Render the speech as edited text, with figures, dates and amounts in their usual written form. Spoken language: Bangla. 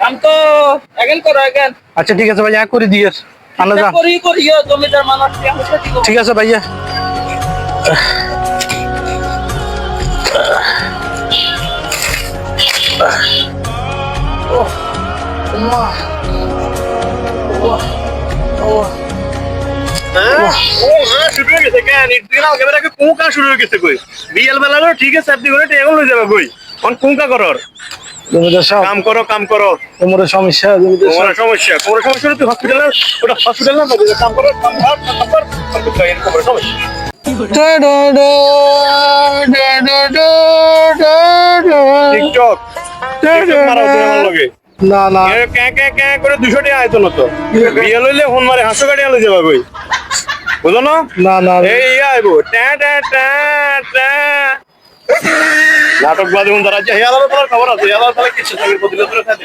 কাম তো এখন করো এখন। আচ্ছা ঠিক আছে ভাইয়া করে দিয়ে আনা যা। করিও জমিদার মানুষ ঠিক আছে ভাইয়া। শুরু হয়ে গেছে কেন শুরু হয়ে গেছে কই বিয়েল বেলা ঠিক আছে আপনি করে টেগল হয়ে যাবে কই অন কুঙ্কা করর জমিদার সাহেব কাম করো কোমরের সমস্যা জমিদার তোমার সাহেব। সমস্যা হলে তুই হসপিটালে ওটা হসপিটাল না কাম করো সমস্যা টিকটক মারাও তুমি আমার লগে না না করে 200 টাকা আইতো না তো বিয়ে লইলে ফোন মারে হাসো গাড়ি আলো যাবা কই বুঝো না না না এই আইবো টা টা টা টা নাটক বাদে মন দাঁড়াচ্ছে হেয়ালার পর খবর আছে হেয়ালার তাহলে কিছু থাকে প্রতিদিন ধরে থাকে